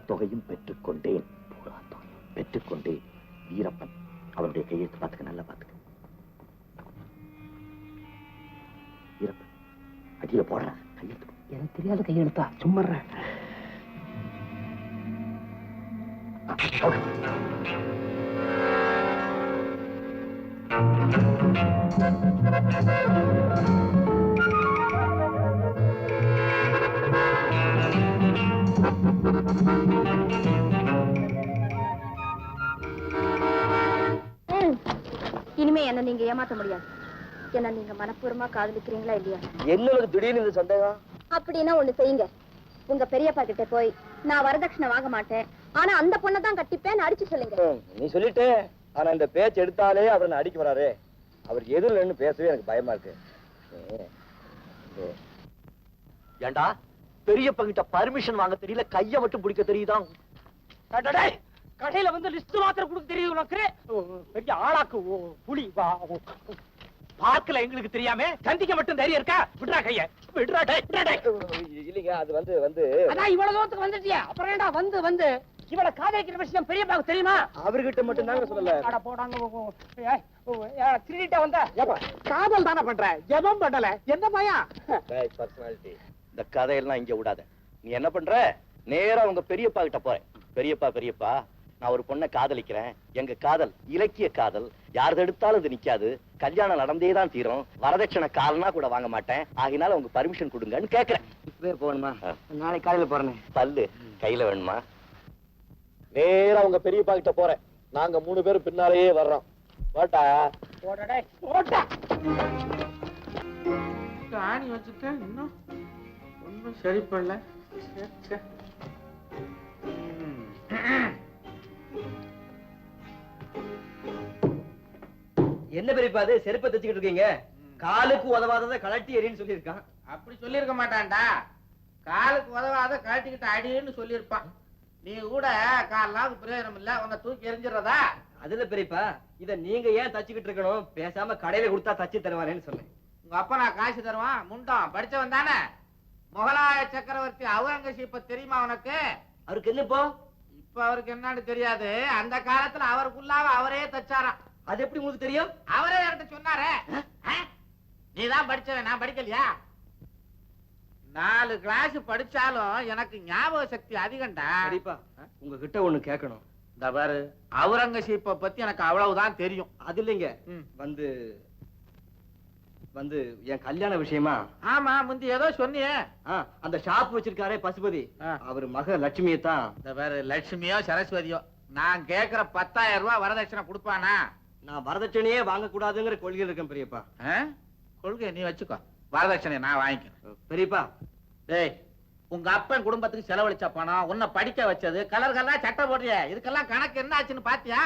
தொகையும் பெற்றுக்கொண்டேன். பூரா தொகையும் பெற்றுக்கொண்டேன். வீரப்பன் அவருடைய கையெழுத்து பார்த்துக்க, நல்லா பார்த்துக்க. வீரப்பன் அடியில போடுற கையெழுத்து. எனக்கு தெரியாத கையெழுத்தா? சும்மா இனிமே என்ன நீங்க ஏமாத்த முடியாது. என்ன நீங்க மனப்பூர்வமா காதலிக்கிறீங்களா இல்லையா? என்ன திடீர்னு இந்த சந்தேகம்? அப்படின்னா ஒண்ணு செய்யுங்க. உங்க பெரியப்பா கிட்ட போய் நான் வரதட்சணை வாங்க மாட்டேன், ஆனா அந்த பொண்ணை தான் கட்டிப்பேன்னு அடிச்சு சொல்லுங்க. நீ சொல்லிட்டு, ஆனா இந்த பேச்சு எடுத்தாலே அவர் அடிக்க வராரு. அவர் எதிரில் பேசவே எனக்கு பயமா இருக்கு. ஏண்டா பெரியப்பா கிட்ட பர்மிஷன் வாங்க தெரியல, கைய மட்டும் பிடிக்க தெரியுதான். கடையில வந்து லிஸ்ட் மாத்திரம் கொடுக்க தெரியுது உனக்கு? பெரிய ஆளாக்கு புலி பார்க்கல எங்களுக்கு தெரியாம சந்திக்க மட்டும் தைரியம் இருக்கா? விடுறா கைய, விடுறா. இல்லைங்க, அது வந்து அதான் இவ்வளவு தூரத்துக்கு வந்துட்டியா, அப்புறம் ஏண்டா வந்து இவள காதலிக்கிற விஷயம் பெரியப்பாவுக்கு தெரியுமா? அவர்கிட்ட மட்டும் தாங்க சொல்லல. போடாங்க திருடிட்ட வந்த காதல் தானே பண்ற, ஜெபம் பண்ணல. எந்த பையன் பர்சனாலிட்டி? இந்த கதையெல்லாம் இங்க விடாத. நீ என்ன பண்ற, நேரா உங்க பெரியப்பா கிட்ட போற. பெரியப்பா, நான் ஒரு பொண்ணை காதலிக்கிறேன். எங்க காதல் இலக்கிய காதல், யார் எடுத்தாலும் இது நிக்காது. கல்யாணம் நடந்தேதான் தீரும். வரதட்சணை காலனா கூட வாங்க மாட்டேன். ஆகினால உங்க பர்மிஷன் கொடுங்கன்னு கேக்குறேன். இப்பவே போகணுமா? நாளைக்கு காலையில போறேன். பல்லு கையில வேணுமா? நேரா உங்க பெரியப்பா கிட்ட போறேன். நாங்க 3 பேரும் பின்னாலேயே வர்றோம். போட்டா ஆணி வச்சுட்டேன், இன்னும் ஒன்னும் சரி பண்ணல. என்ன பெரியப்பா அது செருப்பை தச்சுக்கிட்டு இருக்கீங்க? காலுக்கு உதவாததை கலட்டி எறின்னு சொல்லியிருக்கான். அப்படி சொல்லிருக்க மாட்டான்டா, காலுக்கு உதவாத கழட்டிக்கிட்டு அடின்னு சொல்லியிருப்பான். நீ கூட காலாவுக்கு பிரயோஜனம் இல்ல, உன்னை தூக்கி எரிஞ்சிடறதா? அதுல பெரியப்பா, இத நீங்க ஏன் தச்சுக்கிட்டு இருக்கணும்? பேசாம கடையில கொடுத்தா தச்சு தருவானேன்னு சொன்னேன். உங்க அப்பா நான் காசு தருவான், முண்டம் படிச்சவன் தானே. முகலாய சக்கரவர்த்தி அவுரங்கசீப்ப தெரியுமா உனக்கு? அவருக்கு என்ன இப்போ? இப்ப அவருக்கு என்னன்னு தெரியாது, அந்த காலத்துல அவருக்குள்ளாவ அவரே தச்சாராம். அது எப்படி உங்களுக்கு தெரியும்? அவரே என்கிட்ட சொன்னாரே. நீதான் படிச்சவன், நான் படிக்கலையா? 4 கிளாஸ் படிச்சாலும் எனக்கு ஞாபக சக்தி அதிகம்டா. பெரியப்பா, உங்ககிட்ட ஒண்ணு கேட்கணும். இந்த பாரு, அவுரங்கசீப்ப பத்தி எனக்கு அவ்வளவுதான் தெரியும். அது இல்லைங்க, வந்து என் கல்யாண விஷயமா. ஆமா, முந்தி ஏதோ சொன்னியே. அந்த ஷாப் வச்சிருக்காரே பசுபதி, அவர் மக லட்சுமியை தான். இந்த பாரு, லட்சுமியோ சரஸ்வதியோ நான் கேக்குற 10,000 ரூபாய் வரதட்சணை கொடுப்பானா? நான் வரதட்சணையே வாங்க கூடாதுங்கிற கொள்கையில் இருக்கேன் பெரியப்பா. கொள்கை நீ வச்சுக்கோ, வரதட்சணை நான் வாங்கிக்கிறேன். பெரியப்பா, டேய், உங்க அப்பன் குடும்பத்துக்கு செலவழிச்ச பணம், உன்னை படிக்க வச்சது, கலர்களா சட்டை போடுறிய, இதுக்கெல்லாம் கணக்கு என்ன ஆச்சுன்னு பாத்தியா?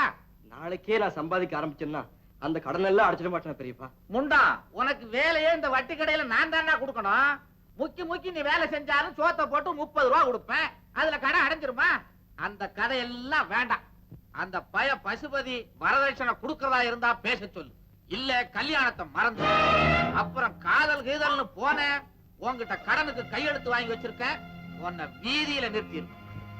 நாளைக்கே நான் சம்பாதிக்க ஆரம்பிச்சேன்னா அந்த கடன் எல்லாம் அடைச்சிட மாட்டேன் பெரியப்பா. முண்டா, உனக்கு வேலையே இந்த வட்டி கடையில நான் தானே கொடுக்கணும். முக்கி நீ வேலை செஞ்சாலும் சோத்த போட்டு 30 ரூபா கொடுப்பேன். அதுல கடை அடைஞ்சிருமா? அந்த கதையெல்லாம் வேண்டாம். அந்த பய பசுபதி வரதட்சணை கொடுக்கறதா இருந்தா பேச சொல்லு, இல்ல கல்யாணத்தை மறந்து. அப்புறம் காதல் கீதல்னு போன உன்கிட்ட கடனுக்கு கையெழுத்து வாங்கி வச்சிருக்கேன். உன்னை வீதியில நிறுத்தி.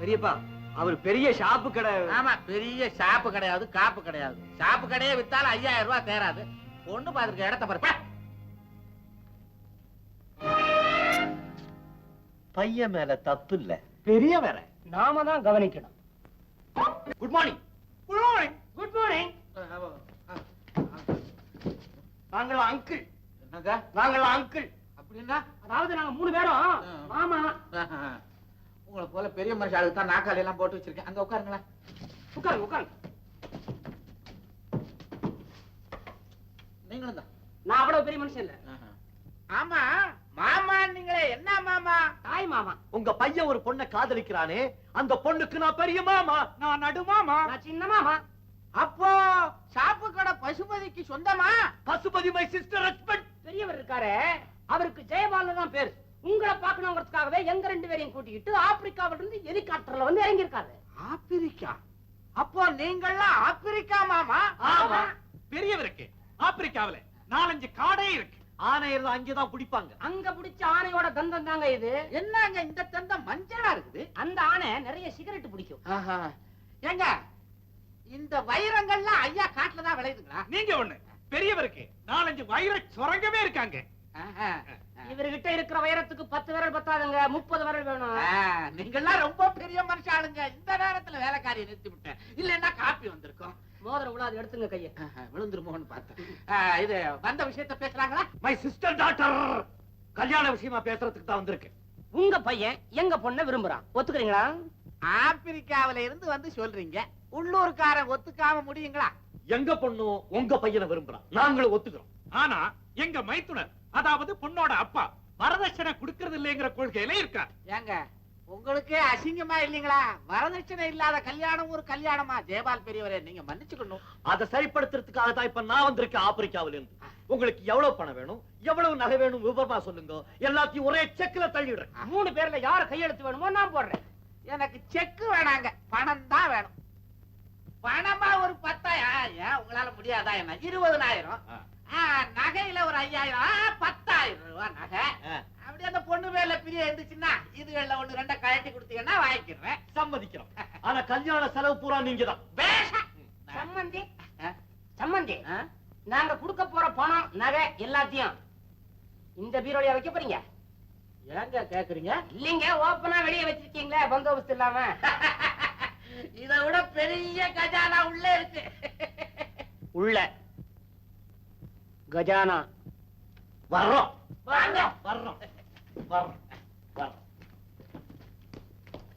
பெரியப்பா அவர் பெரிய ஷாப்பு கடை. ஆமா, பெரிய ஷாப்பு கிடையாது, காப்பு கிடையாது. ஷாப்பு கடையே வித்தாலும் 5000 ரூபாய் தேராது. பொண்ணு பாத்துருக்க இடத்த பாரு. பையன் மேல தப்பு இல்ல, பெரிய வேற நாம தான் கவனிக்கணும். Good morning. Good morning. Good morning. நாங்களா அங்கிள். என்னங்க நாங்களா அங்கிள் அப்படின்னா? அதாவது நாங்க 3 பேரும் மாமா. உங்களை போல பெரிய மனுஷாளுக்கு தான் நாக்காளி எல்லாம் போட்டு வச்சிருக்கேன். அங்க உட்காருங்களேன். உட்காருங்க உட்காருங்க. நீங்களும் தான். நான் அவ்வளவு பெரிய மனுஷன் இல்ல. ஆமா, மாமா நீங்களே. என்ன மாமா? தாய் மாமா. உங்க பையன் ஒரு பொண்ணை காதலிக்கிறானே, அந்த பொண்ணுக்கு நான் பெரிய மாமா. நான் நடு மாமா. நான் சின்ன மாமா. அப்போ ஷாப்பு கடை பசுபதிக்கு சொந்தமா? Pasupathi my sister husband. பெரியவர் இருக்காரு, அவருக்கு ஜெயபாலன் தான் பேரு. உங்களை பார்க்கணுங்கிறதுக்காகவே எங்க 2 பேரையும் கூட்டிக்கிட்டு ஆப்பிரிக்காவில இருந்து ஹெலிகாப்டர்ல வந்து இறங்கி இருக்காரு. ஆப்பிரிக்கா? அப்போ நீங்கள்லாம் ஆப்பிரிக்கா மாமா? ஆமா. பெரியவருக்கு ஆப்பிரிக்காவில 4-5 காடே இருக்கு. ஆனையெல்லாம் அங்கேதான் பிடிப்பாங்க. அங்க பிடிச்ச ஆனையோட தந்தம் தாங்க இது. என்னங்க இந்த தந்தம் மஞ்சளா இருக்குது? அந்த ஆனை நிறைய சிகரெட் பிடிக்கும். ஏங்க இந்த வைரங்கள்லாம் ஐயா காட்டுல தான் விளையுதுங்களா? நீங்க ஒண்ணு, பெரியவருக்கு 4-5 வைர சுரங்கமே இருக்காங்க. இவர்கிட்ட இருக்கிற வைரத்துக்கு 10 விரல் பத்தாதுங்க, 30 விரல் வேணும். நீங்கெல்லாம் ரொம்ப பெரிய மனுஷாளுங்க. இந்த நேரத்துல வேலைக்காரியை நிறுத்தி விட்டேன், இல்லன்னா காப்பி வந்திருக்கும். மோதிரம் விழாது, எடுத்துங்க கையை. விழுந்துருமோன்னு பார்த்தேன். இது வந்த விஷயத்த பேசுறாங்களா? மை சிஸ்டர் டாட்டர் கல்யாண விஷயமா பேசுறதுக்கு தான் வந்திருக்கு. உங்க பையன் எங்க பொண்ணை விரும்புறான், ஒத்துக்கிறீங்களா? ஆப்பிரிக்காவில இருந்து வந்து சொல்றீங்க, உள்ளூர்காரன் ஒத்துக்காம முடியுங்களா? எங்க பொண்ணும் உங்க பையனை விரும்புறான், நாங்களும் ஒத்துக்கிறோம். ஆனா எங்க மைத்துனர், அதாவது பொண்ணோட அப்பா, வரதட்சணை கொடுக்கறது இல்லைங்கிற கொள்கையில இருக்கார். ஏங்க உங்களுக்கே அசிங்கமா இல்லீங்களா? வரதட்சணை இல்லாத கல்யாணம் ஒரு கல்யாணமா? ஜெயபால் பெரியவரே, நீங்க மன்னிச்சுக்கணும். அதை சரிப்படுத்துறதுக்காக தான் இப்ப நான் வந்திருக்கேன் ஆப்பிரிக்காவில இருந்து. உங்களுக்கு எவ்வளவு பணம் வேணும், எவ்வளவு நகை வேணும் விவரமா சொல்லுங்க, எல்லாத்தையும் ஒரே செக்ல தள்ளிடுறேன். 3 பேர்ல யார கையெழுத்து வேணுமோ நான் போடுறேன். எனக்கு செக் வேணாங்க, பணம் தான் வேணும். பணமா ஒரு 10,000. ஏன் உங்களால முடியாதா? என்ன 20,000. நகையில ஒரு 5,000. 10,000 ரூபாய் நகை. அப்படி அந்த பொண்ணு மேல பிரிய இருந்துச்சுன்னா இதுகள்ல 1-2 கழட்டி கொடுத்தீங்கன்னா வாங்கிக்கிறேன். சம்மதிக்கிறோம். ஆனா கல்யாண செலவு பூரா நீங்க தான். சம்மந்தி சம்மந்தி, நாங்க கொடுக்க போற பணம் நகை எல்லாத்தையும் இந்த பீரோல வைக்க போறீங்க. ஏங்க கேக்குறீங்க? இல்லீங்க, ஓப்பனா வெளியே வச்சிருக்கீங்களே பந்தோபஸ்து இல்லாம. இதை விட பெரிய கஜானா உள்ள இருக்கு. உள்ள கஜானா. வர்றோம் வாங்க. வர்றோம் வர்றோம் வர்றோம்.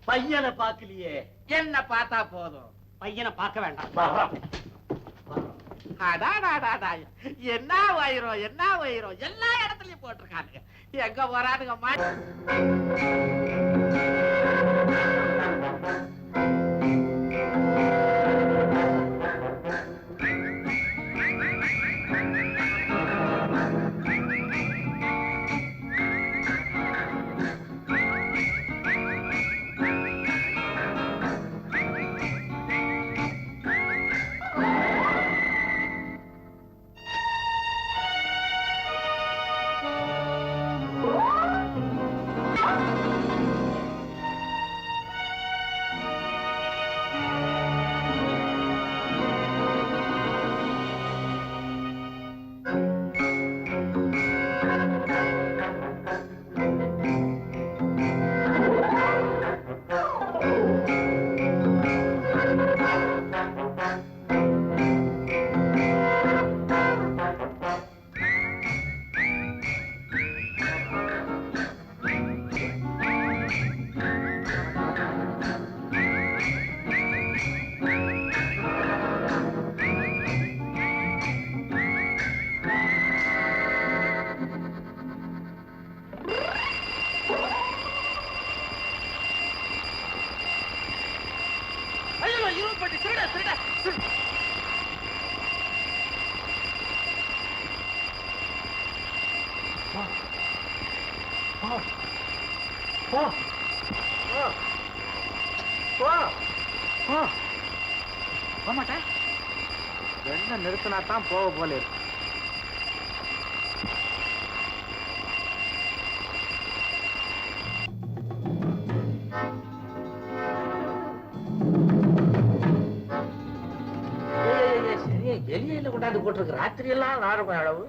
பையனை பாக்கலையே. என்ன பார்த்தா போதும், பையனை பார்க்க வேண்டாம். வர்றோம். அடாடாடாடா, என்ன வயிறோம் என்ன வயிறோம், எல்லா இடத்துலயும் போட்டிருக்கானுங்க. எங்க போறானுங்க போமாட்டேன். என்ன நிறுத்தினா தான் போக போல இருக்கு. கடையில கொண்டாந்து போட்டிருக்கு ராத்திரி எல்லாம் 4 அளவு